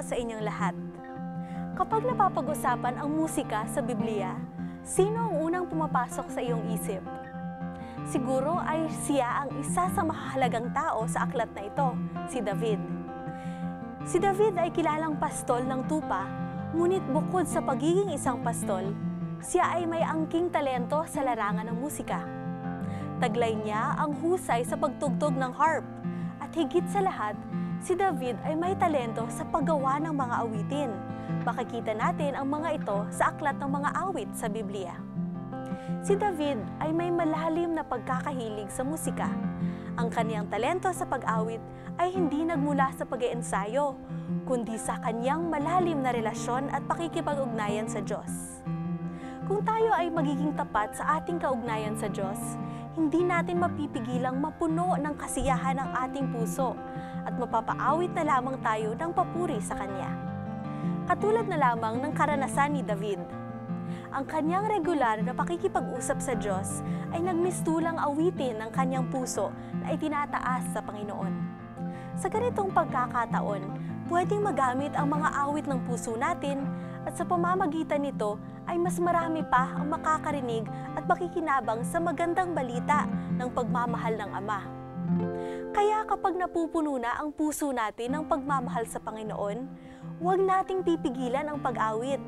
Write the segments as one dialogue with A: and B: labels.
A: sa inyong lahat. Kapag napapag-usapan ang musika sa Biblia, sino ang unang pumapasok sa iyong isip? Siguro ay siya ang isa sa mahalagang tao sa aklat na ito, si David. Si David ay kilalang pastol ng tupa, ngunit bukod sa pagiging isang pastol, siya ay may angking talento sa larangan ng musika. Taglay niya ang husay sa pagtugtog ng harp, at higit sa lahat, si David ay may talento sa paggawa ng mga awitin. Makikita natin ang mga ito sa aklat ng mga awit sa Biblia. Si David ay may malalim na pagkakahilig sa musika. Ang kaniyang talento sa pag-awit ay hindi nagmula sa pag-iensayo, kundi sa kaniyang malalim na relasyon at pakikipag-ugnayan sa Diyos. Kung tayo ay magiging tapat sa ating kaugnayan sa Diyos, hindi natin mapipigilang mapuno ng kasiyahan ang ating puso at mapapaawit na lamang tayo ng papuri sa Kanya. Katulad na lamang ng karanasan ni David. Ang kanyang regular na pakikipag-usap sa Diyos ay nagmistulang awitin ng kanyang puso na itinataas sa Panginoon. Sa ganitong pagkakataon, pwedeng magamit ang mga awit ng puso natin at sa pamamagitan nito ay mas marami pa ang makakarinig at makikinabang sa magandang balita ng pagmamahal ng Ama. Kaya kapag napupuno na ang puso natin ng pagmamahal sa Panginoon, huwag nating pipigilan ang pag-awit.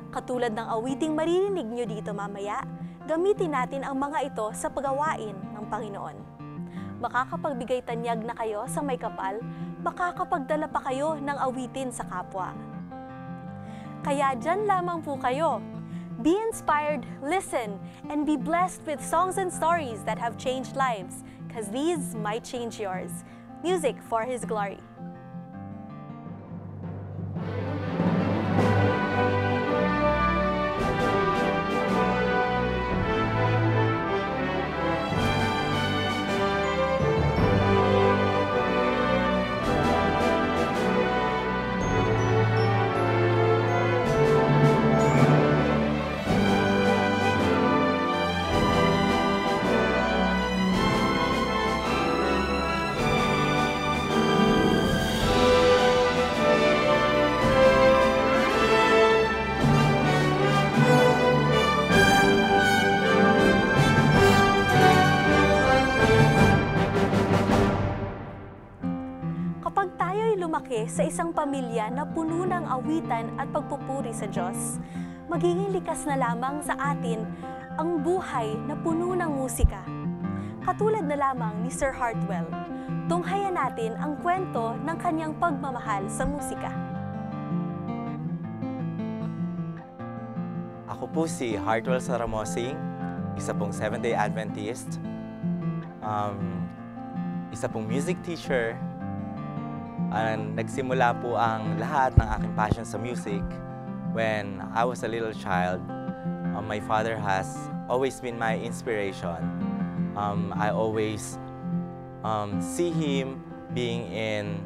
A: Katulad ng awiting maririnig nyo dito mamaya, gamitin natin ang mga ito sa paggawain ng Panginoon. Makakapagbigay tanyag na kayo sa may kapal, makakapagdala pa kayo ng awitin sa kapwa. Kaya dyan lamang po kayo. Be inspired, listen, and be blessed with songs and stories that have changed lives, because these might change yours. Music for His glory. Lumaki sa isang pamilya na puno ng awitan at pagpupuri sa Diyos, magiging likas na lamang sa atin ang buhay na puno ng musika. Katulad na lamang ni Sir Hartwell, tunghayan natin ang kwento ng kanyang pagmamahal sa musika.
B: Ako po si Hartwell Saramosing, isa pong Seventh-day Adventist, isa pong music teacher. Nagsimula po ang lahat ng aking passion sa music when I was a little child. My father has always been my inspiration. I always see him being in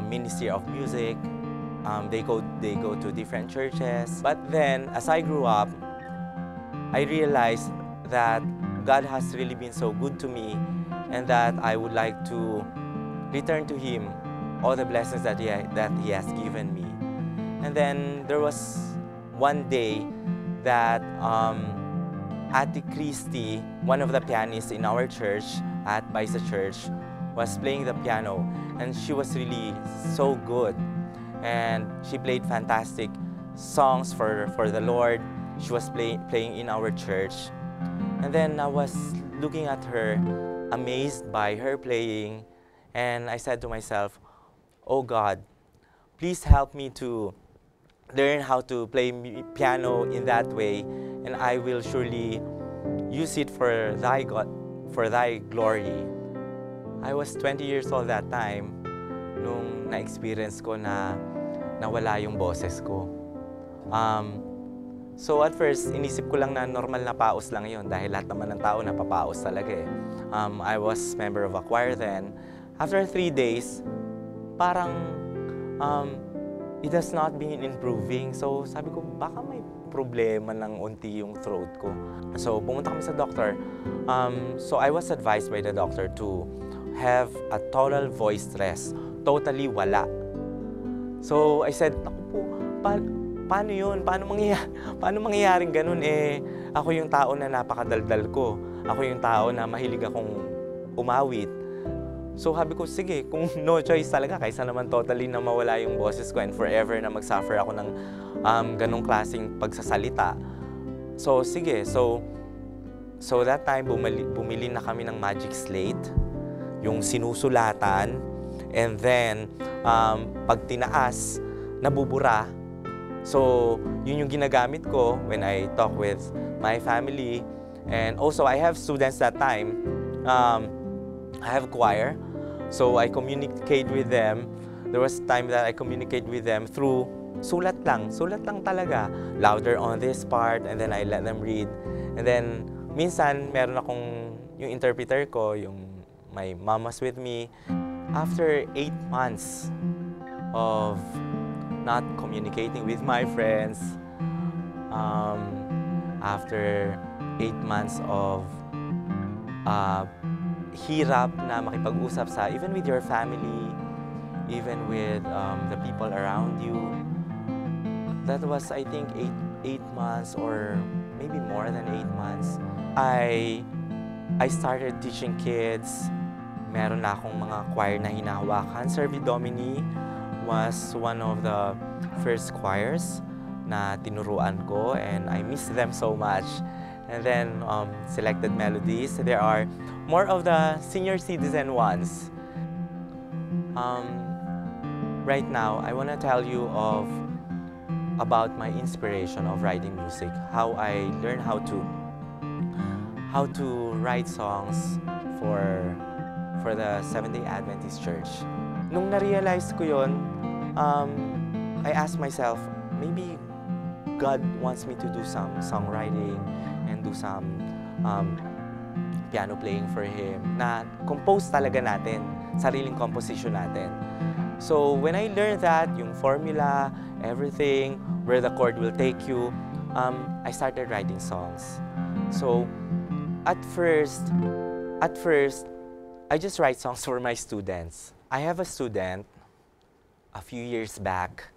B: ministry of music. They go to different churches. But then, as I grew up, I realized that God has really been so good to me and that I would like to return to Him all the blessings that he has given me. And then there was one day that Ate Christy, one of the pianists in our church at Baisa Church, was playing the piano, and she was really so good. And she played fantastic songs for the Lord. She was playing in our church. And then I was looking at her, amazed by her playing, and I said to myself, "Oh God, please help me to learn how to play piano in that way, and I will surely use it for Thy glory." I was 20 years old that time nung na-experience ko na nawala yung boses ko. So at first, inisip ko lang na normal na paus lang yun dahil lahat naman ng tao napapaus talaga eh. I was member of a choir then. After 3 days, parang it has not been improving. So sabi ko, baka may problema ng unti yung throat ko. So pumunta kami sa doctor. So I was advised by the doctor to have a total voice rest. Totally wala. So I said, naku po, paano yun? Paano mangyayaring ganun? Ako yung tao na napakadaldal ko. Ako yung tao na mahilig akong umawit. So sabi ko, sige, kung no choice talaga, kaysa naman totally na mawala yung boses ko and forever na mag-suffer ako ng ganong klaseng pagsasalita. So sige, so that time bumili na kami ng magic slate, yung sinusulatan, and then pag tinaas, nabubura. So yun yung ginagamit ko when I talk with my family. And also I have students that time. I have choir. So I communicate with them. There was time that I communicate with them through sulat lang talaga. Louder on this part, and then I let them read. And then minsan meron akong yung interpreter ko, yung my mom was with me. After 8 months of not communicating with my friends, after 8 months of hirap na makipag-usap sa even with your family, even with the people around you. That was, I think, 8 months or maybe more than 8 months. I started teaching kids. Meron na akong mga choir na hinahawakan. Servi Domini was one of the first choirs na tinuruan ko, and I miss them so much. And then Selected Melodies, there are more of the senior citizen ones. Right now, I want to tell you about my inspiration of writing music, how I learned how to write songs for the Seventh-day Adventist Church. Nung na-realize ko yun, I asked myself, maybe God wants me to do some songwriting and do some piano playing for Him, na compose talaga natin, sariling composition natin. So when I learned that, yung formula, everything, where the chord will take you, I started writing songs. So at first, I just write songs for my students. I have a student a few years back.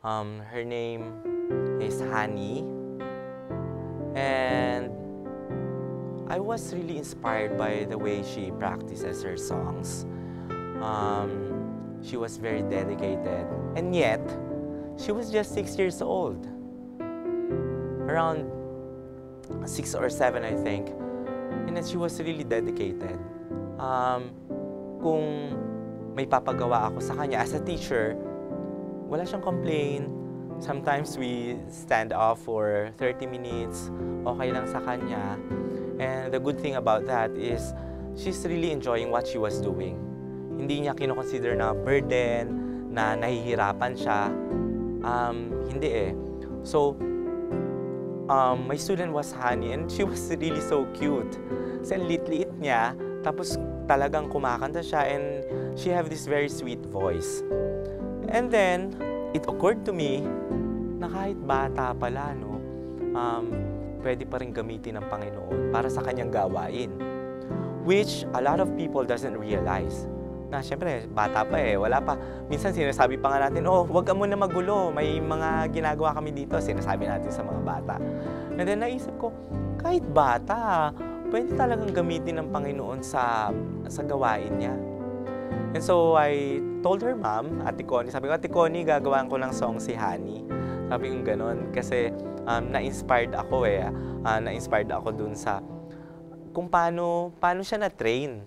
B: Her name is Hani. And I was really inspired by the way she practices her songs. She was very dedicated. And yet, she was just 6 years old. Around 6 or 7, I think. And then she was really dedicated. Kung may papagawa ako sa kanya as a teacher, wala siyang complain. Sometimes we stand off for 30 minutes, okay lang sa kanya. And the good thing about that is she's really enjoying what she was doing. Hindi niya kinoconsider na burden, na nahihirapan siya. Hindi eh. So, my student was Hani, and she was really so cute. Kasi liit-liit niya, tapos talagang kumakanta siya, and she have this very sweet voice. And then, it occurred to me na kahit bata pala, no, pwede pa rin gamitin ng Panginoon para sa kanyang gawain. Which a lot of people doesn't realize. Na syempre, bata pa eh, wala pa. Minsan sinasabi pa nga natin, oh, huwag ka muna magulo, may mga ginagawa kami dito, sinasabi natin sa mga bata. And then naisip ko, kahit bata, pwede talagang gamitin ng Panginoon sa gawain niya. And so I told her mom, Ate Connie, sabi ko, Ate Connie, gagawin ko ng song si Hani. Sabi ko gano'n, kasi na-inspired ako eh. Na-inspired ako dun sa kung paano siya na-train.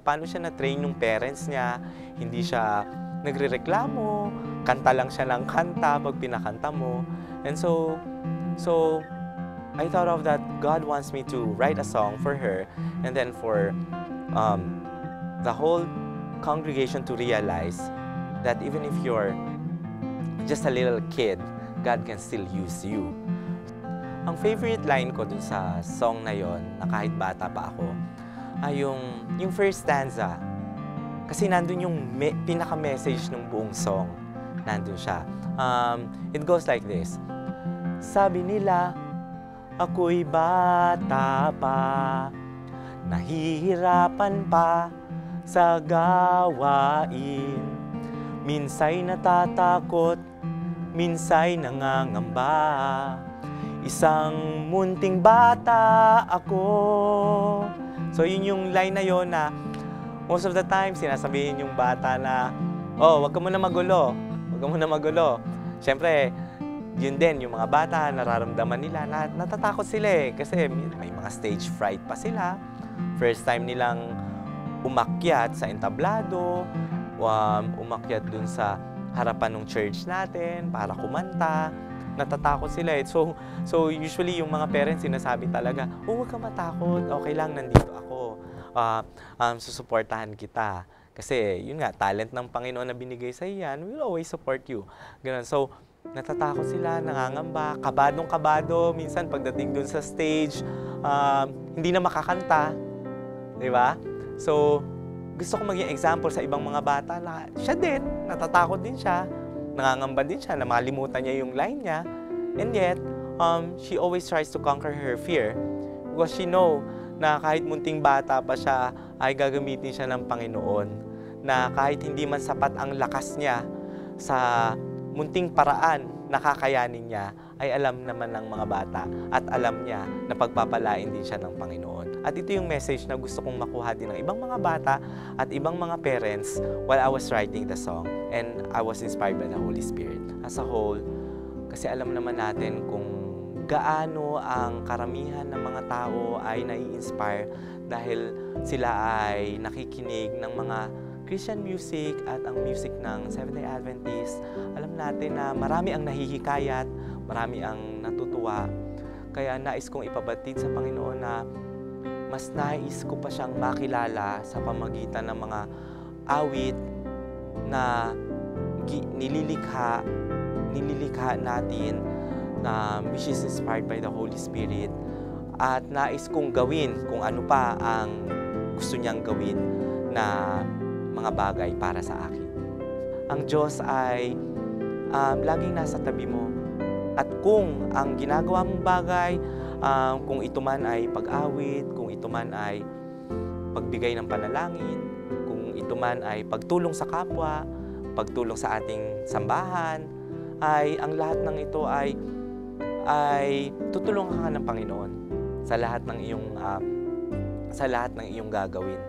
B: Paano siya na-train ng parents niya. Hindi siya nagrereklamo, kanta lang siya ng kanta pag pinakanta mo. And so I thought of that God wants me to write a song for her, and then for the whole congregation to realize that even if you're just a little kid, God can still use you. Ang favorite line ko dun sa song na yon, na kahit bata pa ako, ay yung first stanza. Kasi nandun yung pinaka-message ng buong song. Nandun siya. It goes like this. Sabi nila, ako'y bata pa, nahihirapan pa sa gawain. Minsa'y natatakot, minsa'y nangangamba. Isang munting bata ako. So yun yung line na yun na most of the time sinasabihin yung bata na, oh, wag ka muna magulo, wag ka muna magulo. Siyempre, yun din, yung mga bata, nararamdaman nila na natatakot sila eh. Kasi may mga stage fright pa sila. First time nilang umakyat sa entablado, umakyat dun sa harapan ng church natin para kumanta. Natatakot sila eh. So usually yung mga parents sinasabi talaga, oh, huwag ka matakot, okay lang, nandito ako. Susuportahan kita. Kasi yun nga, talent ng Panginoon na binigay sa iyan, we'll always support you. Ganun. So, natatakot sila, nangangamba, kabadong-kabado. Minsan pagdating dun sa stage, hindi na makakanta. Di ba? So, gusto ko maging example sa ibang mga bata na siya din, natatakot din siya, nangangamba din siya, na makalimutan niya yung line niya. And yet, she always tries to conquer her fear because she know na kahit munting bata pa siya, ay gagamitin siya ng Panginoon. Na kahit hindi man sapat ang lakas niya sa munting paraan na kakayanin niya, ay alam naman ng mga bata at alam niya na pagpapalain din siya ng Panginoon. At ito yung message na gusto kong makuha din ng ibang mga bata at ibang mga parents while I was writing the song and I was inspired by the Holy Spirit. As a whole, kasi alam naman natin kung gaano ang karamihan ng mga tao ay nai-inspire dahil sila ay nakikinig ng mga Christian music at ang music ng Seventh-day Adventist. Alam natin na marami ang nahihikayat, marami ang natutuwa. Kaya nais kong ipabatid sa Panginoon na mas nais ko pa siyang makilala sa pamagitan ng mga awit na nililikha natin na which is inspired by the Holy Spirit. At nais kong gawin kung ano pa ang gusto niyang gawin na mga bagay para sa akin. Ang Diyos ay laging nasa tabi mo. At kung ang ginagawa mong bagay, kung ito man ay pag-awit, kung ito man ay pagbigay ng panalangin, kung ito man ay pagtulong sa kapwa, pagtulong sa ating sambahan, ay ang lahat ng ito ay tutulungan ka ng Panginoon sa lahat ng iyong gagawin.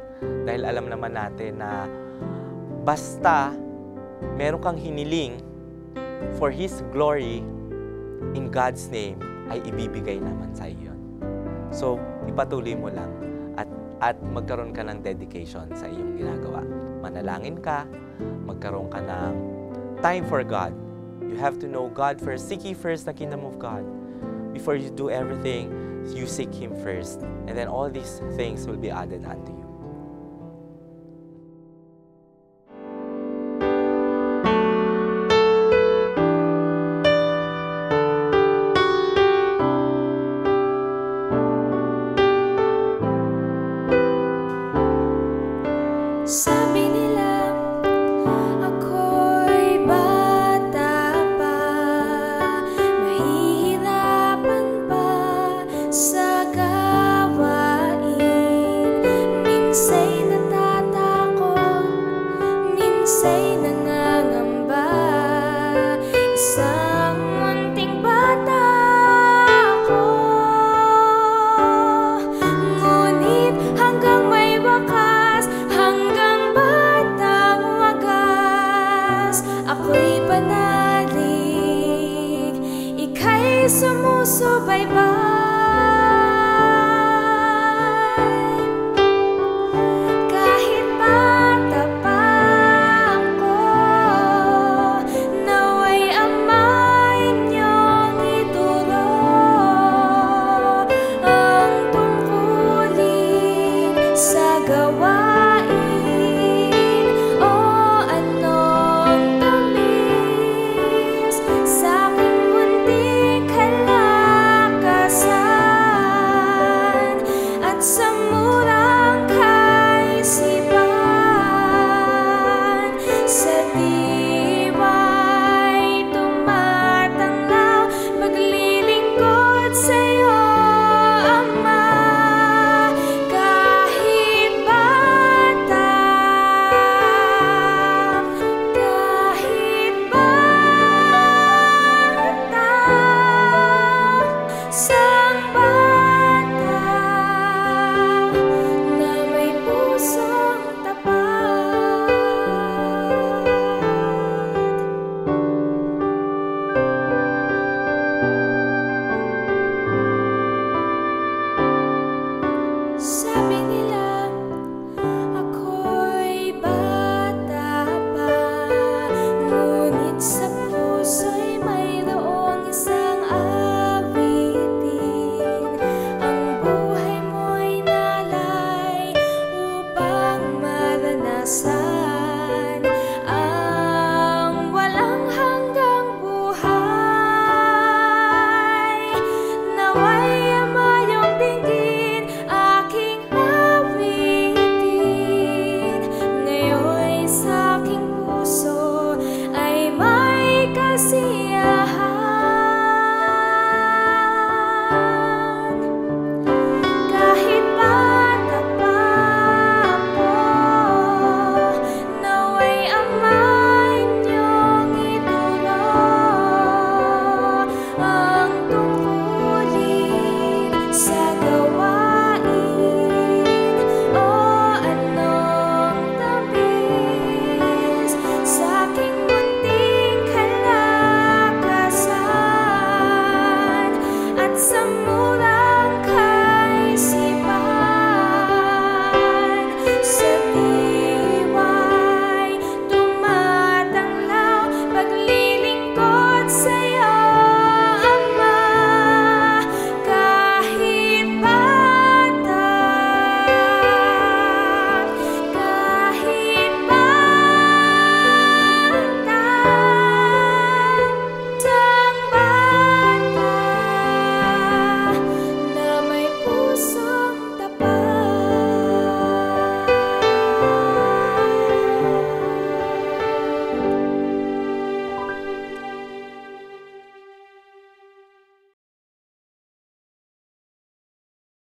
B: Dahil alam naman natin na basta meron kang hiniling for His glory in God's name, ay ibibigay naman sa iyo. So, ipatuloy mo lang at magkaroon ka ng dedication sa iyong ginagawa. Manalangin ka, magkaroon ka ng time for God. You have to know God first. Seek ye first the kingdom of God. Before you do everything, you seek Him first. And then all these things will be added unto you.
C: Sabi nila, ako'y bata pa, mahihirapan pa sa gawain. Minsa'y natatakot, minsa'y nangangamba. Isang munting bata ako, ngunit hanggang may wakas, hanggang batang wagas, ako'y panalig, ika'y sumusubaybay.